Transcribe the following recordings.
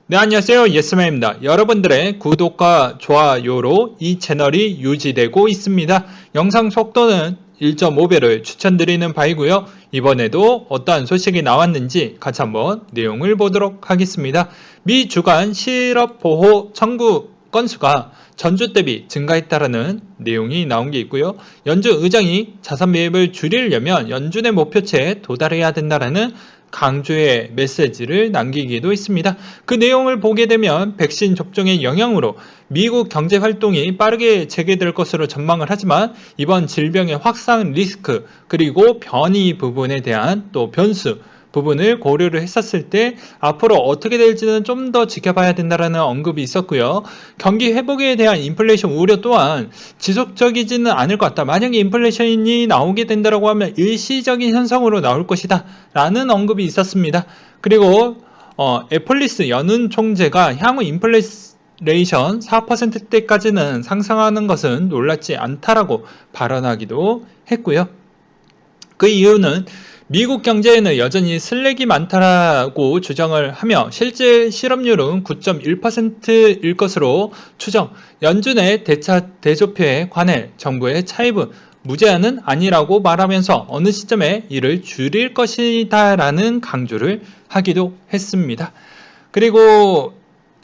네, 안녕하세요. 예스맨입니다. 여러분들의 구독과 좋아요로 이 채널이 유지되고 있습니다. 영상 속도는 1.5배를 추천드리는 바이고요. 이번에도 어떠한 소식이 나왔는지 같이 한번 내용을 보도록 하겠습니다. 미 주간 실업보호 청구 건수가 전주 대비 증가했다라는 내용이 나온 게 있고요. 연준 의장이 자산 매입을 줄이려면 연준의 목표치에 도달해야 된다라는 강조의 메시지를 남기기도 했습니다. 그 내용을 보게 되면 백신 접종의 영향으로 미국 경제 활동이 빠르게 재개될 것으로 전망을 하지만 이번 질병의 확산 리스크 그리고 변이 부분에 대한 또 변수 부분을 고려를 했었을 때 앞으로 어떻게 될지는 좀 더 지켜봐야 된다라는 언급이 있었고요. 경기 회복에 대한 인플레이션 우려 또한 지속적이지는 않을 것 같다. 만약에 인플레이션이 나오게 된다고 하면 일시적인 현상으로 나올 것이다 라는 언급이 있었습니다. 그리고 애플리스 연은 총재가 향후 인플레이션 4%대까지는 상승하는 것은 놀랍지 않다라고 발언하기도 했고요. 그 이유는 미국 경제에는 여전히 슬랙이 많다라고 주장을 하며 실제 실업률은 9.1%일 것으로 추정, 연준의 대조표에 관해 정부의 차입은 무제한은 아니라고 말하면서 어느 시점에 이를 줄일 것이다 라는 강조를 하기도 했습니다. 그리고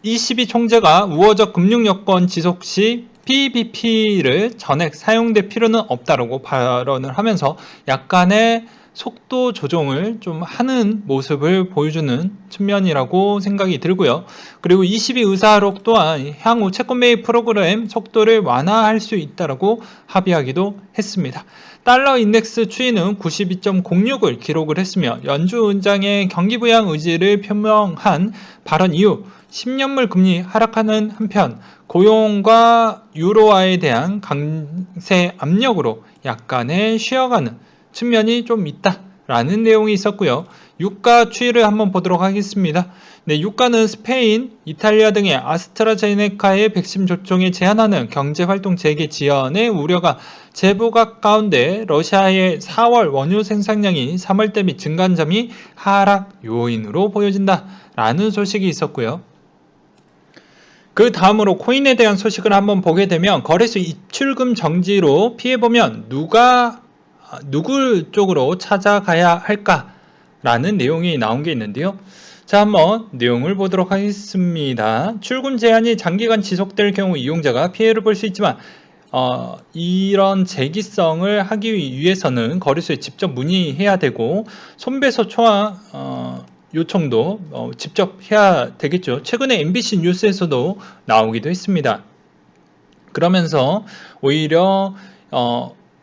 22 총재가 우호적 금융 여건 지속 시 PPP를 전액 사용될 필요는 없다라고 발언을 하면서 약간의 속도 조정을 좀 하는 모습을 보여주는 측면이라고 생각이 들고요. 그리고 22 의사록 또한 향후 채권 매입 프로그램 속도를 완화할 수 있다라고 합의하기도 했습니다. 달러 인덱스 추이는 92.06을 기록을 했으며 연준 의장의 경기 부양 의지를 표명한 발언 이후 10년물 금리 하락하는 한편 고용과 유로화에 대한 강세 압력으로 약간의 쉬어가는 측면이 좀 있다라는 내용이 있었고요. 유가 추이를 한번 보도록 하겠습니다. 네, 유가는 스페인, 이탈리아 등의 아스트라제네카의 백신 접종에 제한하는 경제활동 재개 지연의 우려가 재부각 가운데 러시아의 4월 원유 생산량이 3월 대비 증가한 점이 하락 요인으로 보여진다라는 소식이 있었고요. 그 다음으로 코인에 대한 소식을 한번 보게 되면 거래소 입출금 정지로 피해보면 누굴 쪽으로 찾아가야 할까라는 내용이 나온 게 있는데요. 자, 한번 내용을 보도록 하겠습니다. 출금 제한이 장기간 지속될 경우 이용자가 피해를 볼 수 있지만 이런 재기성을 하기 위해서는 거래소에 직접 문의해야 되고 손배소 초과 요청도 직접 해야 되겠죠. 최근에 MBC 뉴스에서도 나오기도 했습니다. 그러면서 오히려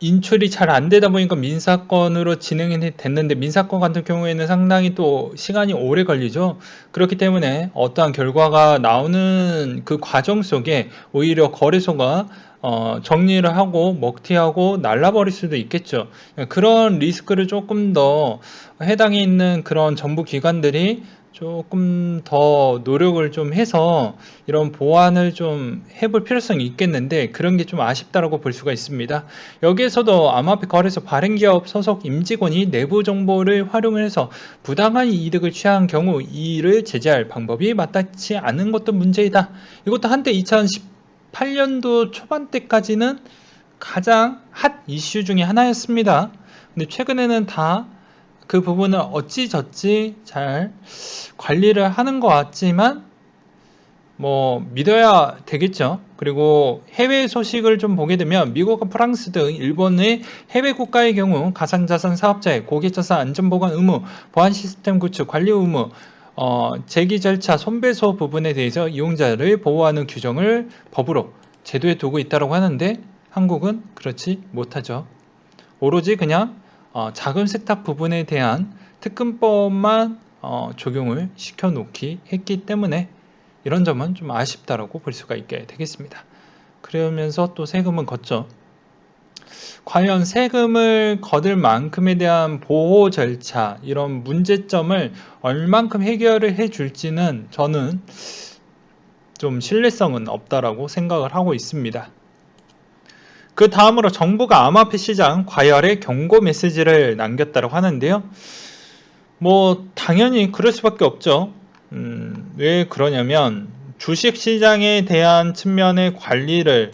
인출이 잘 안 되다 보니까 민사건으로 진행이 됐는데 민사건 같은 경우에는 상당히 또 시간이 오래 걸리죠. 그렇기 때문에 어떠한 결과가 나오는 그 과정 속에 오히려 거래소가 정리를 하고 먹튀하고 날라버릴 수도 있겠죠. 그런 리스크를 조금 더 해당에 있는 그런 정부 기관들이 조금 더 노력을 좀 해서 이런 보완을 좀 해볼 필요성이 있겠는데 그런 게 좀 아쉽다라고 볼 수가 있습니다. 여기에서도 암호화폐 거래소 발행기업 소속 임직원이 내부 정보를 활용을 해서 부당한 이득을 취한 경우 이를 제재할 방법이 마땅치 않은 것도 문제이다. 이것도 한때 2018년도 초반 때까지는 가장 핫 이슈 중에 하나였습니다. 근데 최근에는 다 그 부분을 어찌저찌 잘 관리를 하는 것 같지만 뭐 믿어야 되겠죠. 그리고 해외 소식을 좀 보게 되면 미국과 프랑스 등 일본의 해외 국가의 경우 가상자산 사업자의 고객자산 안전보관 의무, 보안 시스템 구축, 관리 의무, 재기 절차, 손배소 부분에 대해서 이용자를 보호하는 규정을 법으로 제도에 두고 있다고 하는데 한국은 그렇지 못하죠. 오로지 그냥 자금 세탁 부분에 대한 특근법만 적용을 시켜놓기 했기 때문에 이런 점은 좀 아쉽다라고 볼 수가 있게 되겠습니다. 그러면서 또 세금은 걷죠. 과연 세금을 거둘 만큼에 대한 보호 절차 이런 문제점을 얼만큼 해결을 해줄지는 저는 좀 신뢰성은 없다라고 생각을 하고 있습니다. 그 다음으로 정부가 암호화폐 시장 과열의 경고 메시지를 남겼다고 하는데요. 뭐 당연히 그럴 수밖에 없죠. 왜 그러냐면 주식시장에 대한 측면의 관리를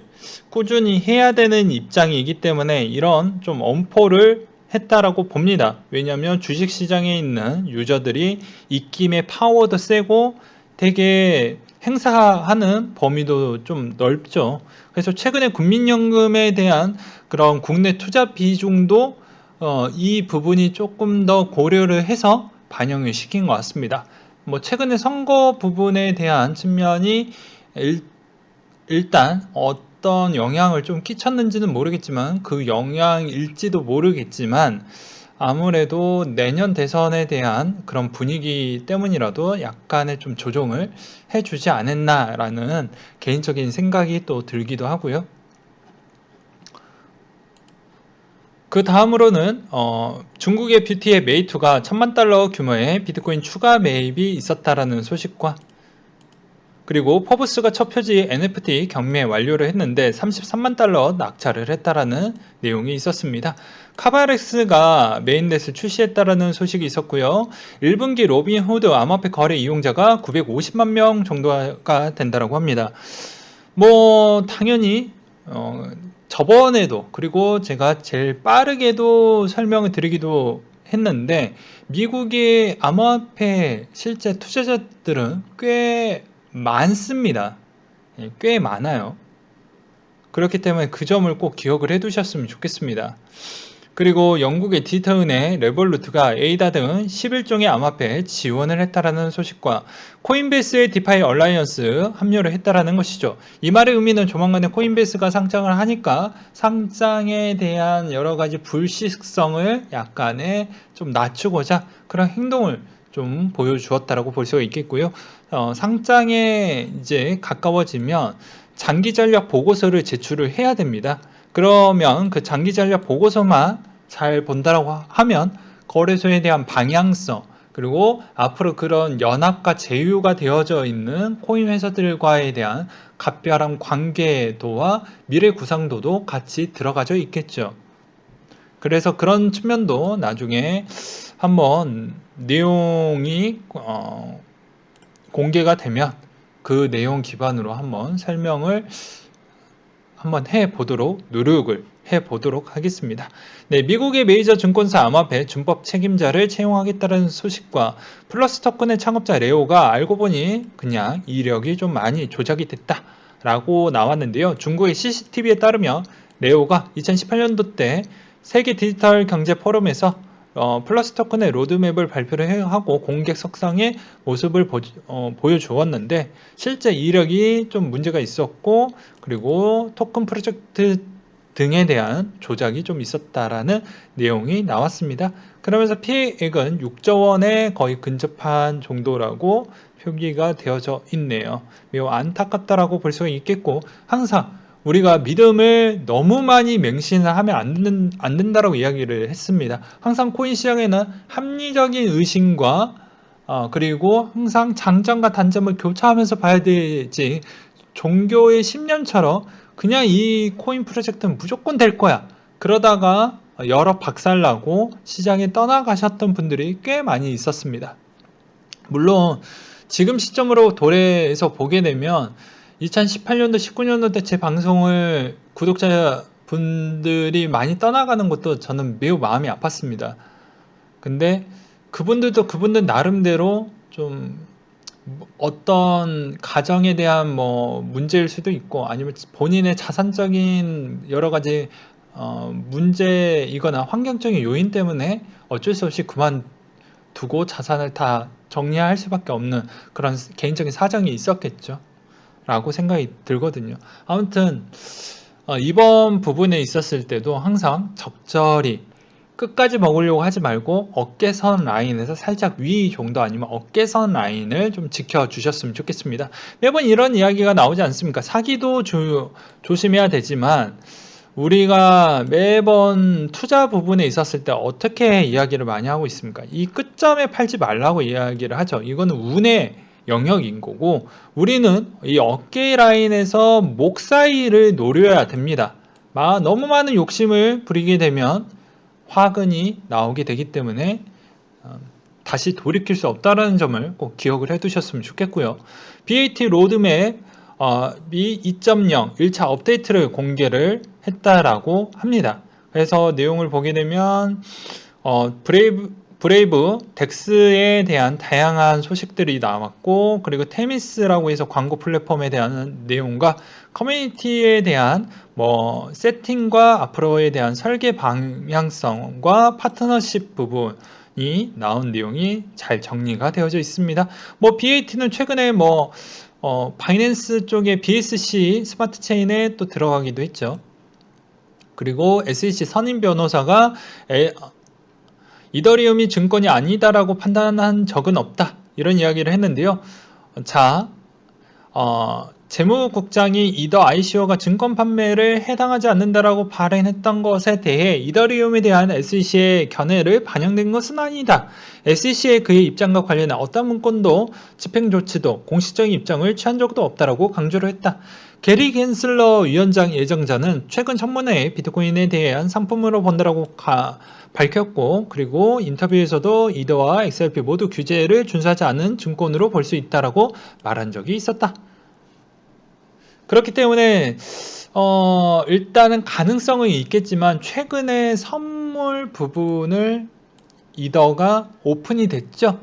꾸준히 해야 되는 입장이기 때문에 이런 좀 엄포를 했다라고 봅니다. 왜냐하면 주식시장에 있는 유저들이 입김의 파워도 세고 되게 행사하는 범위도 좀 넓죠. 그래서 최근에 국민연금에 대한 그런 국내 투자 비중도 이 부분이 조금 더 고려를 해서 반영을 시킨 것 같습니다. 뭐 최근에 선거 부분에 대한 측면이 일단 어떤 영향을 좀 끼쳤는지는 모르겠지만 그 영향일지도 모르겠지만 아무래도 내년 대선에 대한 그런 분위기 때문이라도 약간의 좀 조정을 해주지 않았나라는 개인적인 생각이 또 들기도 하고요. 그 다음으로는 중국의 뷰티의 메이투가 1000만 달러 규모의 비트코인 추가 매입이 있었다라는 소식과 그리고 포브스가 첫 표지 NFT 경매 완료를 했는데 33만 달러 낙찰을 했다라는 내용이 있었습니다. 카바렉스가 메인넷을 출시했다라는 소식이 있었고요. 1분기 로빈후드 암호화폐 거래 이용자가 950만 명 정도가 된다라고 합니다. 뭐 당연히 저번에도 그리고 제가 제일 빠르게도 설명을 드리기도 했는데 미국의 암호화폐 실제 투자자들은 꽤 많습니다. 꽤 많아요. 그렇기 때문에 그 점을 꼭 기억을 해 두셨으면 좋겠습니다. 그리고 영국의 디지털은행 레볼루트가 에이다 등 11종의 암호화폐에 지원을 했다라는 소식과 코인베이스의 디파이 얼라이언스 합류를 했다라는 것이죠. 이 말의 의미는 조만간에 코인베이스가 상장을 하니까 상장에 대한 여러 가지 불시성을 약간의 좀 낮추고자 그런 행동을 좀 보여주었다라고 볼 수가 있겠고요. 상장에 이제 가까워지면 장기 전략 보고서를 제출을 해야 됩니다. 그러면 그 장기 전략 보고서만 잘 본다라고 하면 거래소에 대한 방향성 그리고 앞으로 그런 연합과 제휴가 되어져 있는 코인 회사들과에 대한 각별한 관계도와 미래 구상도도 같이 들어가져 있겠죠. 그래서 그런 측면도 나중에 한번 내용이 공개가 되면 그 내용 기반으로 한번 설명을 한번 해보도록 노력을 해보도록 하겠습니다. 네, 미국의 메이저 증권사 암호화폐 준법 책임자를 채용하겠다는 소식과 플러스 토큰의 창업자 레오가 알고 보니 그냥 이력이 좀 많이 조작이 됐다 라고 나왔는데요. 중국의 CCTV에 따르면 레오가 2018년도 때 세계 디지털 경제 포럼에서 플러스 토큰의 로드맵을 발표를 하고 공개 석상의 모습을 보여주었는데 실제 이력이 좀 문제가 있었고 그리고 토큰 프로젝트 등에 대한 조작이 좀 있었다라는 내용이 나왔습니다. 그러면서 피해액은 6조 원에 거의 근접한 정도라고 표기가 되어져 있네요. 매우 안타깝다라고 볼 수가 있겠고 항상 우리가 믿음을 너무 많이 맹신을 하면 안 된다라고 이야기를 했습니다. 항상 코인 시장에는 합리적인 의심과 그리고 항상 장점과 단점을 교차하면서 봐야 되지 종교의 신념처럼 그냥 이 코인 프로젝트는 무조건 될 거야. 그러다가 여러 박살나고 시장에 떠나가셨던 분들이 꽤 많이 있었습니다. 물론 지금 시점으로 도래해서 보게 되면 2018년도, 19년도 때 제 방송을 구독자분들이 많이 떠나가는 것도 저는 매우 마음이 아팠습니다. 근데 그분들도 그분들 나름대로 좀 어떤 가정에 대한 뭐 문제일 수도 있고 아니면 본인의 자산적인 여러 가지 문제이거나 환경적인 요인 때문에 어쩔 수 없이 그만두고 자산을 다 정리할 수밖에 없는 그런 개인적인 사정이 있었겠죠. 라고 생각이 들거든요. 아무튼 이번 부분에 있었을 때도 항상 적절히 끝까지 먹으려고 하지 말고 어깨선 라인에서 살짝 위 정도 아니면 어깨선 라인을 좀 지켜주셨으면 좋겠습니다. 매번 이런 이야기가 나오지 않습니까? 사기도 조심해야 되지만 우리가 매번 투자 부분에 있었을 때 어떻게 이야기를 많이 하고 있습니까? 이 끝점에 팔지 말라고 이야기를 하죠. 이거는 운의 영역인 거고 우리는 이 어깨 라인에서 목 사이를 노려야 됩니다. 너무 많은 욕심을 부리게 되면 화근이 나오게 되기 때문에 다시 돌이킬 수 없다는 점을 꼭 기억을 해두셨으면 좋겠고요. BAT 로드맵 미 2.0 1차 업데이트를 공개를 했다라고 합니다. 그래서 내용을 보게 되면 브레이브 덱스에 대한 다양한 소식들이 나왔고, 그리고 테미스라고 해서 광고 플랫폼에 대한 내용과 커뮤니티에 대한 세팅과 앞으로에 대한 설계 방향성과 파트너십 부분이 나온 내용이 잘 정리가 되어져 있습니다. BAT는 최근에 바이낸스 쪽에 BSC 스마트 체인에 또 들어가기도 했죠. 그리고 SEC 선임 변호사가 이더리움이 증권이 아니다라고 판단한 적은 없다, 이런 이야기를 했는데요. 자, 재무국장이 이더 ICO가 증권 판매를 해당하지 않는다라고 발언했던 것에 대해 이더리움에 대한 SEC의 견해를 반영된 것은 아니다. SEC의 그의 입장과 관련한 어떤 문건도 집행 조치도 공식적인 입장을 취한 적도 없다라고 강조를 했다. 게리 겐슬러 위원장 예정자는 최근 청문회에 비트코인에 대한 상품으로 본다라고 밝혔고, 그리고 인터뷰에서도 이더와 XRP 모두 규제를 준수하지 않은 증권으로 볼 수 있다라고 말한 적이 있었다. 그렇기 때문에 일단은 가능성은 있겠지만 최근에 선물 부분을 이더가 오픈이 됐죠.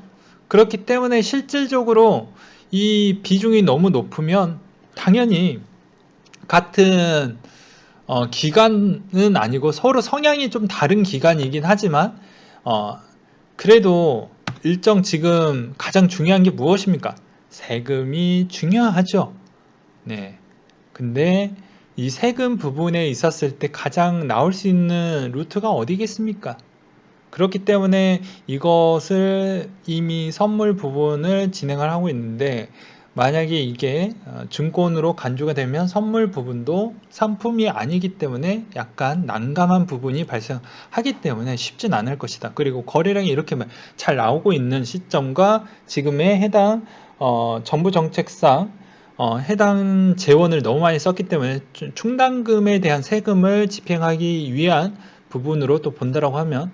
그렇기 때문에 실질적으로 이 비중이 너무 높으면 당연히 같은 기간은 아니고 서로 성향이 좀 다른 기간이긴 하지만 그래도 일정 지금 가장 중요한 게 무엇입니까? 세금이 중요하죠. 네. 근데 이 세금 부분에 있었을 때 가장 나올 수 있는 루트가 어디겠습니까? 그렇기 때문에 이것을 이미 선물 부분을 진행을 하고 있는데, 만약에 이게 증권으로 간주가 되면 선물 부분도 상품이 아니기 때문에 약간 난감한 부분이 발생하기 때문에 쉽진 않을 것이다. 그리고 거래량이 이렇게 잘 나오고 있는 시점과 지금의 해당 정부 정책상 해당 재원을 너무 많이 썼기 때문에 충당금에 대한 세금을 집행하기 위한 부분으로 또 본다라고 하면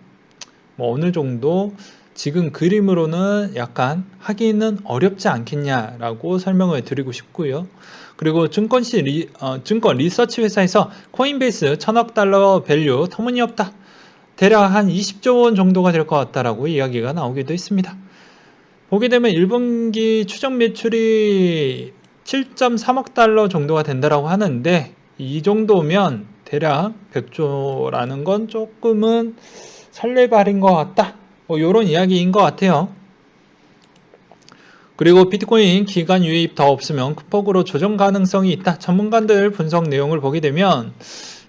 어느 정도 지금 그림으로는 약간 하기는 어렵지 않겠냐라고 설명을 드리고 싶고요. 그리고 증권 리서치 회사에서 코인베이스 1000억 달러 밸류 터무니없다, 대략 한 20조 원 정도가 될 것 같다라고 이야기가 나오기도 했습니다. 보게 되면 1분기 추정 매출이 7.3억 달러 정도가 된다라고 하는데, 이 정도면 대략 100조라는 건 조금은 설레발인 것 같다, 이런 이야기인 것 같아요. 그리고 비트코인 기간 유입 더 없으면 극폭으로 조정 가능성이 있다. 전문가들 분석 내용을 보게 되면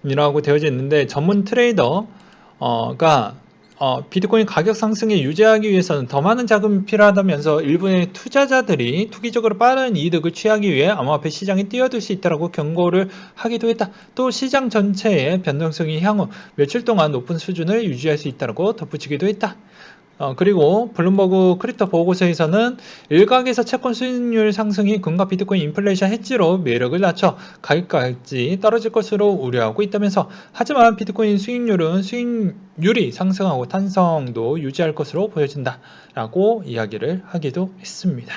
이라고 되어져 있는데, 전문 트레이더가 비트코인 가격 상승에 유지하기 위해서는 더 많은 자금이 필요하다면서 일부의 투자자들이 투기적으로 빠른 이득을 취하기 위해 암호화폐 시장에 뛰어들 수 있다고 경고를 하기도 했다. 또 시장 전체의 변동성이 향후 며칠 동안 높은 수준을 유지할 수 있다고 덧붙이기도 했다. 그리고 블룸버그 크립토 보고서에서는 일각에서 채권 수익률 상승이 금과 비트코인 인플레이션 헤지로 매력을 낮춰 가격까지 떨어질 것으로 우려하고 있다면서, 하지만 비트코인 수익률이 상승하고 탄성도 유지할 것으로 보여진다 라고 이야기를 하기도 했습니다.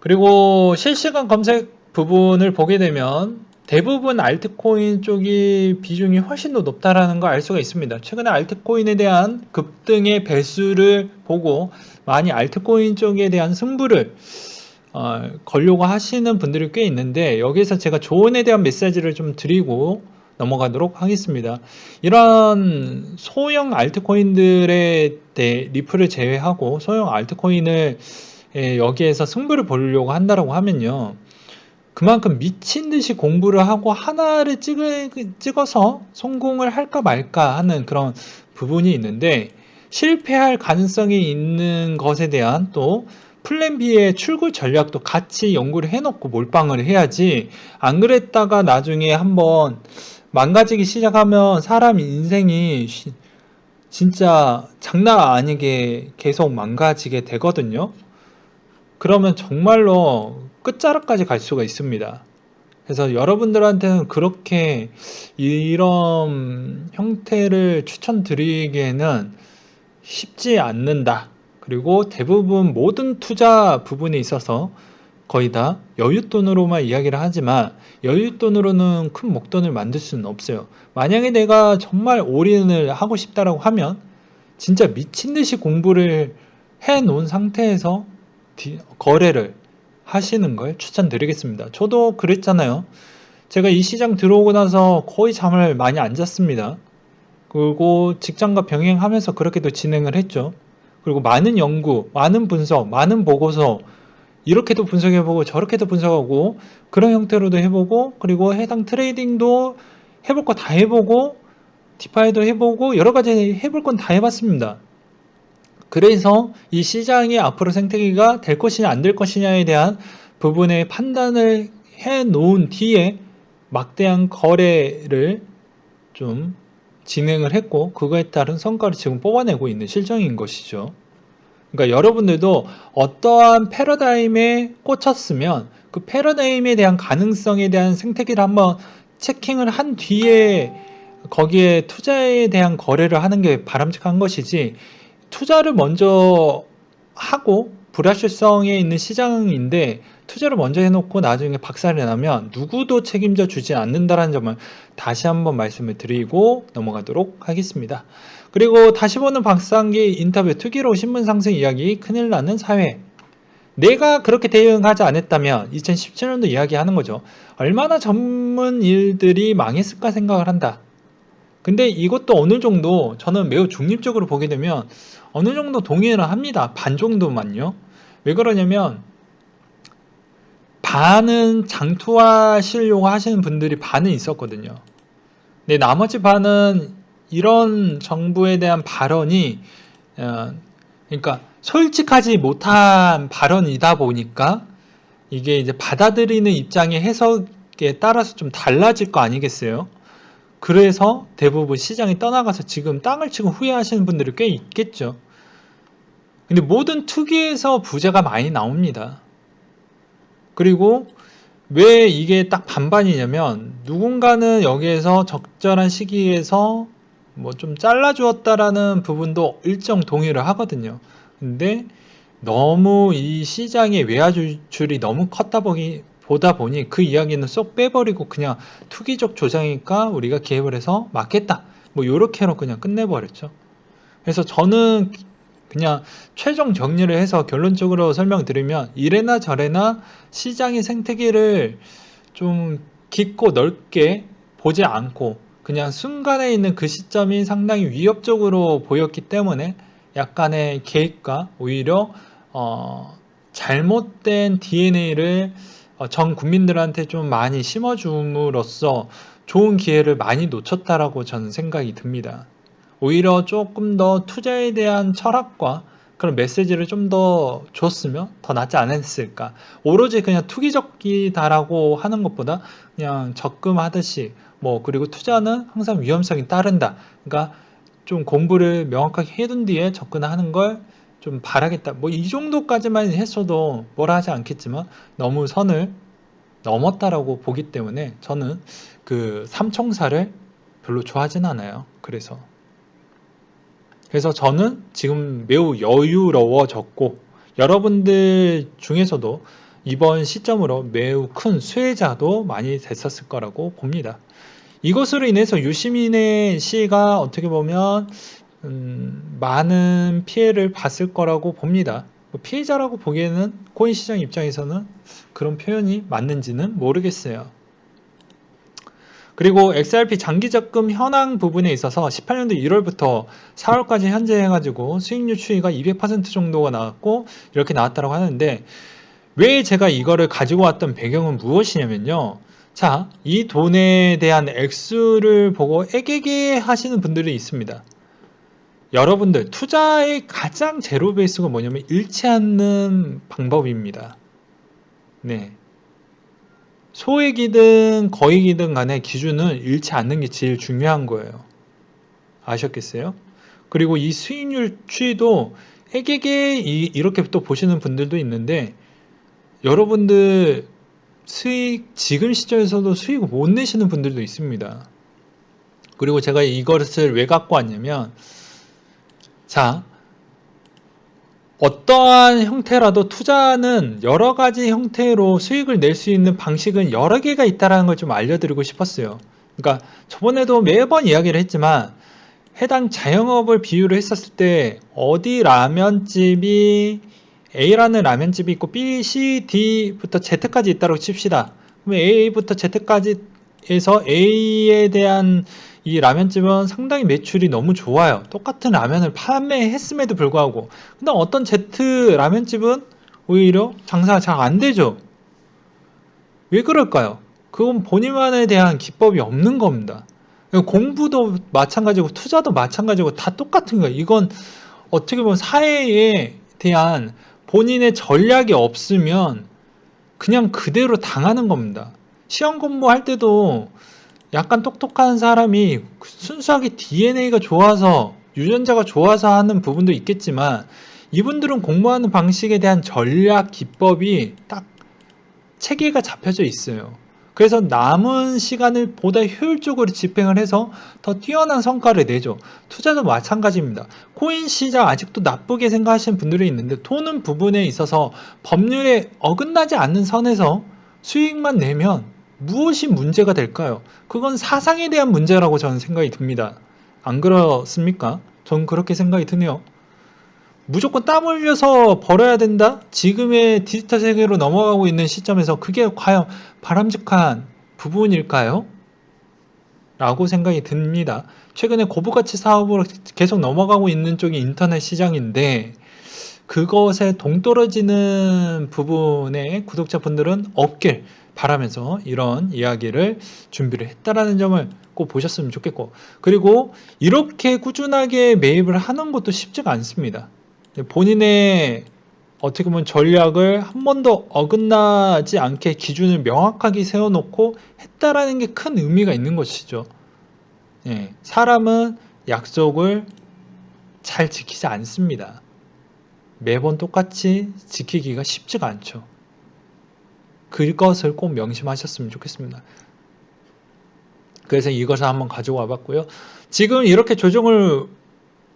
그리고 실시간 검색 부분을 보게 되면 대부분 알트코인 쪽이 비중이 훨씬 더 높다라는 걸 알 수가 있습니다. 최근에 알트코인에 대한 급등의 배수를 보고 많이 알트코인 쪽에 대한 승부를 걸려고 하시는 분들이 꽤 있는데, 여기서 제가 조언에 대한 메시지를 좀 드리고 넘어가도록 하겠습니다. 이런 소형 알트코인들의 리플을 제외하고 소형 알트코인을 여기에서 승부를 보려고 한다라고 하면요, 그만큼 미친 듯이 공부를 하고 하나를 찍어서 성공을 할까 말까 하는 그런 부분이 있는데, 실패할 가능성이 있는 것에 대한 또 플랜 B의 출구 전략도 같이 연구를 해놓고 몰빵을 해야지, 안 그랬다가 나중에 한번 망가지기 시작하면 사람 인생이 진짜 장난 아니게 계속 망가지게 되거든요. 그러면 정말로 끝자락까지 갈 수가 있습니다. 그래서 여러분들한테는 그렇게 이런 형태를 추천드리기에는 쉽지 않는다. 그리고 대부분 모든 투자 부분에 있어서 거의 다 여윳돈으로만 이야기를 하지만 여윳돈으로는 큰 목돈을 만들 수는 없어요. 만약에 내가 정말 올인을 하고 싶다라고 하면 진짜 미친 듯이 공부를 해 놓은 상태에서 거래를 하시는 걸 추천드리겠습니다. 저도 그랬잖아요. 제가 이 시장 들어오고 나서 거의 잠을 많이 안 잤습니다. 그리고 직장과 병행하면서 그렇게도 진행을 했죠. 그리고 많은 연구, 많은 분석, 많은 보고서 이렇게도 분석해보고 저렇게도 분석하고 그런 형태로도 해보고 그리고 해당 트레이딩도 해볼 거 다 해보고 디파이도 해보고 여러 가지 해볼 건 다 해봤습니다. 그래서 이 시장이 앞으로 생태계가 될 것이냐 안 될 것이냐에 대한 부분의 판단을 해 놓은 뒤에 막대한 거래를 좀 진행을 했고 그거에 따른 성과를 지금 뽑아내고 있는 실정인 것이죠. 그러니까 여러분들도 어떠한 패러다임에 꽂혔으면 그 패러다임에 대한 가능성에 대한 생태계를 한번 체킹을 한 뒤에 거기에 투자에 대한 거래를 하는 게 바람직한 것이지 투자를 먼저 하고 불확실성에 있는 시장인데 투자를 먼저 해놓고 나중에 박살이 나면 누구도 책임져 주지 않는다는 점을 다시 한번 말씀을 드리고 넘어가도록 하겠습니다. 그리고 다시 보는 박상기 인터뷰 투기로 신분 상승 이야기 큰일 나는 사회. 내가 그렇게 대응하지 않았다면 2017년도 이야기하는 거죠. 얼마나 전문 일들이 망했을까 생각을 한다. 근데 이것도 어느 정도 저는 매우 중립적으로 보게 되면 어느 정도 동의를 합니다. 반 정도만요. 왜 그러냐면 반은 장투하시려고 하시는 분들이 반은 있었거든요. 근데 나머지 반은 이런 정부에 대한 발언이 그러니까 솔직하지 못한 발언이다 보니까 이게 이제 받아들이는 입장의 해석에 따라서 좀 달라질 거 아니겠어요? 그래서 대부분 시장이 떠나가서 지금 땅을 치고 후회하시는 분들이 꽤 있겠죠. 근데 모든 투기에서 부재가 많이 나옵니다. 그리고 왜 이게 딱 반반이냐면 누군가는 여기에서 적절한 시기에서 뭐 좀 잘라주었다라는 부분도 일정 동의를 하거든요. 근데 너무 이 시장의 외화 지출이 너무 보다 보니 그 이야기는 쏙 빼버리고 그냥 투기적 조장이니까 우리가 개입을 해서 막겠다. 뭐 요렇게로 그냥 끝내버렸죠. 그래서 저는 그냥 최종 정리를 해서 결론적으로 설명드리면 이래나 저래나 시장의 생태계를 좀 깊고 넓게 보지 않고 그냥 순간에 있는 그 시점이 상당히 위협적으로 보였기 때문에 약간의 개입과 오히려 잘못된 DNA를 전 국민들한테 좀 많이 심어줌으로써 좋은 기회를 많이 놓쳤다라고 저는 생각이 듭니다. 오히려 조금 더 투자에 대한 철학과 그런 메시지를 좀 더 줬으면 더 낫지 않았을까. 오로지 그냥 투기적이다라고 하는 것보다 그냥 적금하듯이 뭐 그리고 투자는 항상 위험성이 따른다. 그러니까 좀 공부를 명확하게 해둔 뒤에 접근하는 걸 좀 바라겠다. 뭐 이 정도까지만 했어도 뭐라 하지 않겠지만 너무 선을 넘었다라고 보기 때문에 저는 그 삼총사를 별로 좋아하진 않아요. 그래서 저는 지금 매우 여유로워졌고 여러분들 중에서도 이번 시점으로 매우 큰 수혜자도 많이 됐었을 거라고 봅니다. 이것으로 인해서 유시민의 시가 어떻게 보면 많은 피해를 봤을 거라고 봅니다. 피해자라고 보기에는 코인 시장 입장에서는 그런 표현이 맞는지는 모르겠어요. 그리고 XRP 장기적금 현황 부분에 있어서 18년도 1월부터 4월까지 현재 해가지고 수익률 추이가 200% 정도가 나왔고 이렇게 나왔다고 하는데 왜 제가 이거를 가지고 왔던 배경은 무엇이냐면요. 자, 이 돈에 대한 액수를 보고 애개게 하시는 분들이 있습니다. 여러분들 투자의 가장 제로 베이스가 뭐냐면 잃지 않는 방법입니다. 네. 소액이든 거액이든 간에 기준은 잃지 않는 게 제일 중요한 거예요. 아셨겠어요? 그리고 이 수익률 추이도 애게게 이렇게 또 보시는 분들도 있는데 여러분들 지금 시점에서도 수익 못 내시는 분들도 있습니다. 그리고 제가 이것을 왜 갖고 왔냐면 자, 어떠한 형태라도 투자는 여러 가지 형태로 수익을 낼 수 있는 방식은 여러 개가 있다는 걸 좀 알려드리고 싶었어요. 그러니까 저번에도 매번 이야기를 했지만 해당 자영업을 비유를 했었을 때 어디 라면집이 A라는 라면집이 있고 B, C, D부터 Z까지 있다고 칩시다. 그러면 A부터 Z까지 해서 A에 대한 이 라면집은 상당히 매출이 너무 좋아요. 똑같은 라면을 판매했음에도 불구하고. 근데 어떤 Z 라면집은 오히려 장사가 잘 안 되죠. 왜 그럴까요? 그건 본인만에 대한 기법이 없는 겁니다. 공부도 마찬가지고 투자도 마찬가지고 다 똑같은 거예요. 이건 어떻게 보면 사회에 대한 본인의 전략이 없으면 그냥 그대로 당하는 겁니다. 시험 공부할 때도 약간 똑똑한 사람이 순수하게 DNA가 좋아서 유전자가 좋아서 하는 부분도 있겠지만 이분들은 공부하는 방식에 대한 전략 기법이 딱 체계가 잡혀져 있어요. 그래서 남은 시간을 보다 효율적으로 집행을 해서 더 뛰어난 성과를 내죠. 투자도 마찬가지입니다. 코인 시장 아직도 나쁘게 생각하시는 분들이 있는데 도는 부분에 있어서 법률에 어긋나지 않는 선에서 수익만 내면 무엇이 문제가 될까요? 그건 사상에 대한 문제라고 저는 생각이 듭니다. 안 그렇습니까? 저는 그렇게 생각이 드네요. 무조건 땀 흘려서 벌어야 된다? 지금의 디지털 세계로 넘어가고 있는 시점에서 그게 과연 바람직한 부분일까요? 라고 생각이 듭니다. 최근에 고부가치 사업으로 계속 넘어가고 있는 쪽이 인터넷 시장인데 그것에 동떨어지는 부분에 구독자분들은 없길 바라면서 이런 이야기를 준비를 했다라는 점을 꼭 보셨으면 좋겠고, 그리고 이렇게 꾸준하게 매입을 하는 것도 쉽지가 않습니다. 본인의 어떻게 보면 전략을 한 번도 어긋나지 않게 기준을 명확하게 세워놓고 했다라는 게 큰 의미가 있는 것이죠. 예, 사람은 약속을 잘 지키지 않습니다. 매번 똑같이 지키기가 쉽지가 않죠. 그것을 꼭 명심하셨으면 좋겠습니다. 그래서 이것을 한번 가지고 와봤고요. 지금 이렇게 조정을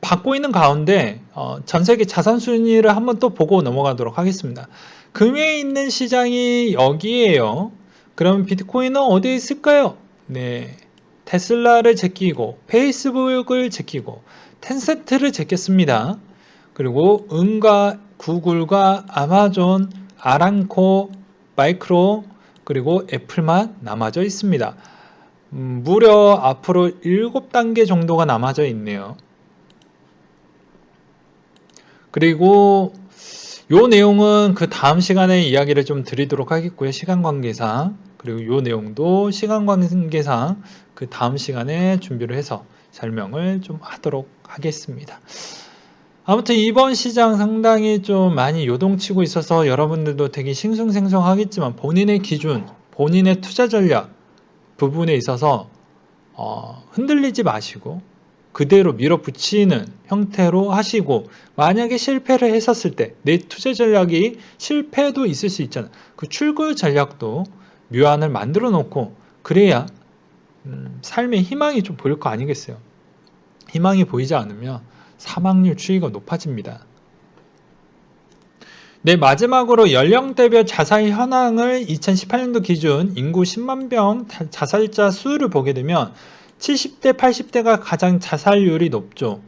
받고 있는 가운데 전 세계 자산 순위를 한번 또 보고 넘어가도록 하겠습니다. 금에 있는 시장이 여기에요. 그럼 비트코인은 어디에 있을까요? 네, 테슬라를 제끼고 페이스북을 제끼고 텐센트를 제꼈습니다. 그리고 은과 구글과 아마존, 아랑코, 마이크로 그리고 애플만 남아져 있습니다. 무려 앞으로 7단계 정도가 남아져 있네요. 그리고 요 내용은 그 다음 시간에 이야기를 좀 드리도록 하겠고요. 시간 관계상. 그리고 요 내용도 시간 관계상 그 다음 시간에 준비를 해서 설명을 좀 하도록 하겠습니다. 아무튼 이번 시장 상당히 좀 많이 요동치고 있어서 여러분들도 되게 싱숭생숭하겠지만 본인의 기준, 본인의 투자 전략 부분에 있어서 흔들리지 마시고 그대로 밀어붙이는 형태로 하시고, 만약에 실패를 했었을 때 내 투자 전략이 실패도 있을 수 있잖아요. 그 출구 전략도 묘안을 만들어 놓고 그래야 삶의 희망이 좀 보일 거 아니겠어요. 희망이 보이지 않으면 사망률 추이가 높아집니다. 네, 마지막으로 연령대별 자살 현황을 2018년도 기준 인구 10만 명 자살자 수를 보게 되면 70대, 80대가 가장 자살률이 높죠.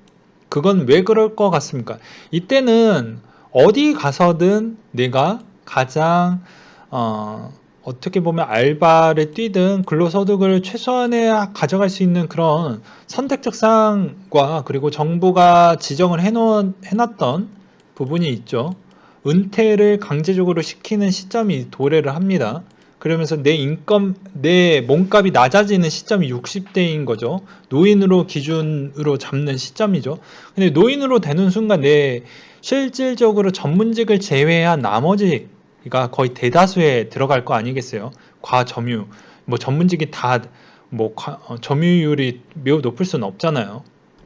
그건 왜 그럴 것 같습니까? 이때는 어디 가서든 내가 가장 어떻게 보면 알바를 뛰든 근로소득을 최소한에 가져갈 수 있는 그런 선택적 사항과 그리고 정부가 지정을 해놨던 부분이 있죠. 은퇴를 강제적으로 시키는 시점이 도래를 합니다. 그러면서 내 몸값이 낮아지는 시점이 60대인 거죠. 노인으로 기준으로 잡는 시점이죠. 근데 노인으로 되는 순간 내 실질적으로 전문직을 제외한 나머지가 거의 대다수에 들어갈 거 아니겠어요? 과점유. 뭐 전문직이 다 점유율이 매우 높을 수는 없잖아요.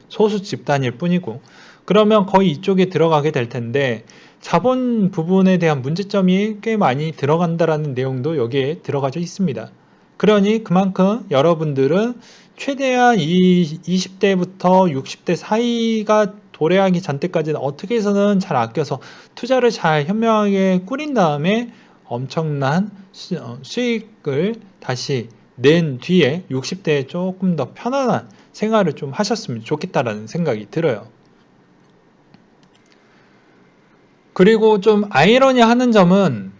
소수 집단일 뿐이고. 그러면 거의 이쪽에 들어가게 될 텐데 자본 부분에 대한 문제점이 꽤 많이 들어간다라는 내용도 여기에 들어가져 있습니다. 그러니 그만큼 여러분들은 최대한 이 20대부터 60대 사이가 도래하기 전때까지는 어떻게 해서는 잘 아껴서 투자를 잘 현명하게 꾸린 다음에 엄청난 수익을 다시 낸 뒤에 60대에 조금 더 편안한 생활을 좀 하셨으면 좋겠다라는 생각이 들어요. 그리고 좀 아이러니하는 점은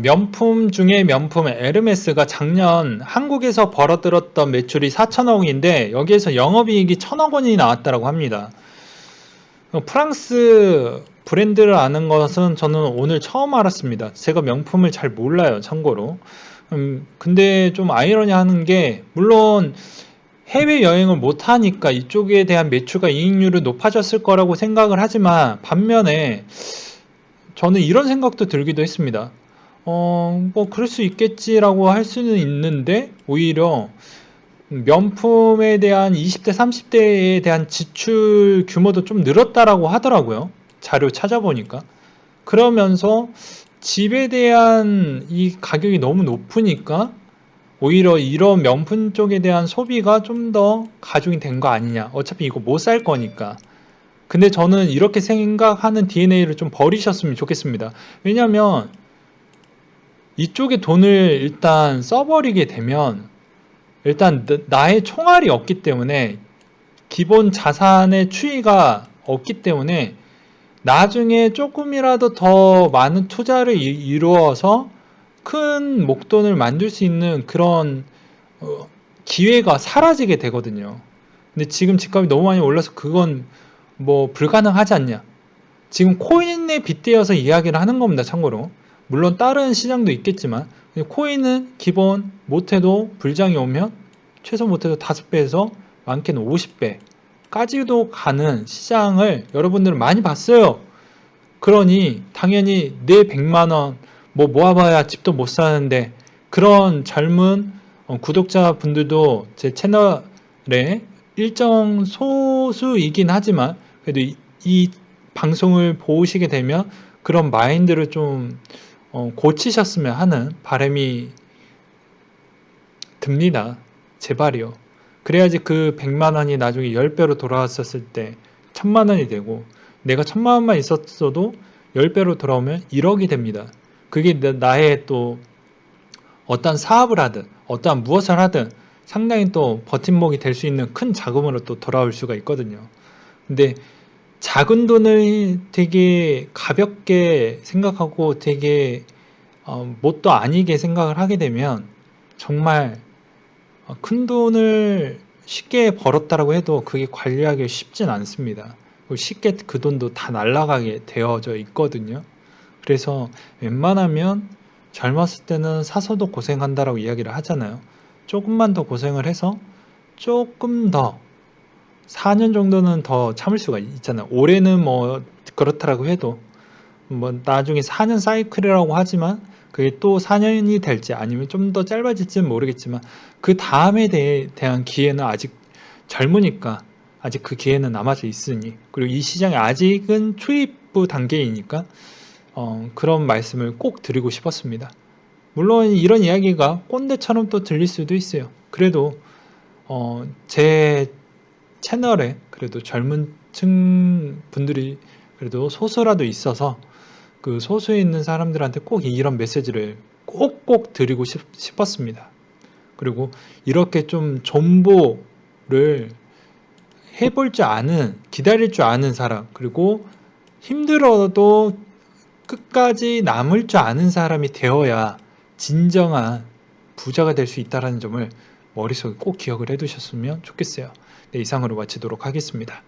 명품 중에 명품 에르메스가 작년 한국에서 벌어들였던 매출이 4천억인데 여기에서 영업이익이 1,000억 원이 나왔다고 합니다. 프랑스 브랜드를 아는 것은 저는 오늘 처음 알았습니다. 제가 명품을 잘 몰라요, 참고로. 근데 좀 아이러니하는 게 물론 해외여행을 못하니까 이쪽에 대한 매출과 이익률은 높아졌을 거라고 생각을 하지만 반면에 저는 이런 생각도 들기도 했습니다. 뭐 그럴 수 있겠지라고 할 수는 있는데 오히려 명품에 대한 20대, 30대에 대한 지출 규모도 좀 늘었다라고 하더라고요. 자료 찾아보니까. 그러면서 집에 대한 이 가격이 너무 높으니까 오히려 이런 명품 쪽에 대한 소비가 좀 더 가중이 된 거 아니냐. 어차피 이거 못 살 거니까. 근데 저는 이렇게 생각하는 DNA를 좀 버리셨으면 좋겠습니다. 왜냐면 이쪽에 돈을 일단 써버리게 되면 일단 나의 총알이 없기 때문에 기본 자산의 추이가 없기 때문에 나중에 조금이라도 더 많은 투자를 이루어서 큰 목돈을 만들 수 있는 그런 기회가 사라지게 되거든요. 근데 지금 집값이 너무 많이 올라서 그건 뭐 불가능하지 않냐. 지금 코인에 빗대어서 이야기를 하는 겁니다. 참고로. 물론 다른 시장도 있겠지만 코인은 기본 못해도 불장이 오면 최소 못해도 5배에서 많게는 50배까지도 가는 시장을 여러분들은 많이 봤어요. 그러니 당연히 내 100만원 뭐 모아봐야 집도 못 사는데 그런 젊은 구독자분들도 제 채널에 일정 소수이긴 하지만 그래도 이 방송을 보시게 되면 그런 마인드를 좀 고치셨으면 하는 바람이 듭니다. 제발이요. 그래야지 그 100만 원이 나중에 10배로 돌아왔었을 때 1000만 원이 되고 내가 1000만 원만 있었어도 10배로 돌아오면 1억이 됩니다. 그게 나의 또 어떤 사업을 하든 어떠한 무엇을 하든 상당히 또 버팀목이 될 수 있는 큰 자금으로 또 돌아올 수가 있거든요. 근데 작은 돈을 되게 가볍게 생각하고 되게 뭣도 아니게 생각을 하게 되면 정말 큰 돈을 쉽게 벌었다라고 해도 그게 관리하기 쉽진 않습니다. 쉽게 그 돈도 다 날아가게 되어져 있거든요. 그래서 웬만하면 젊었을 때는 사서도 고생한다라고 이야기를 하잖아요. 조금만 더 고생을 해서 조금 더 4년 정도는 더 참을 수가 있잖아요. 올해는 뭐 그렇다라고 해도 뭐 나중에 4년 사이클이라고 하지만 그게 또 4년이 될지 아니면 좀 더 짧아질지는 모르겠지만 그 다음에 대한 기회는 아직 젊으니까 아직 그 기회는 남아져 있으니 그리고 이 시장이 아직은 초입부 단계이니까 그런 말씀을 꼭 드리고 싶었습니다. 물론 이런 이야기가 꼰대처럼 또 들릴 수도 있어요. 그래도 제 채널에 그래도 젊은 층 분들이 그래도 소수라도 있어서 그 소수에 있는 사람들한테 꼭 이런 메시지를 꼭꼭 드리고 싶었습니다. 그리고 이렇게 좀 존보를 해볼 줄 아는, 기다릴 줄 아는 사람, 그리고 힘들어도 끝까지 남을 줄 아는 사람이 되어야 진정한 부자가 될 수 있다는 점을 머릿속에 꼭 기억을 해두셨으면 좋겠어요. 네, 이상으로 마치도록 하겠습니다.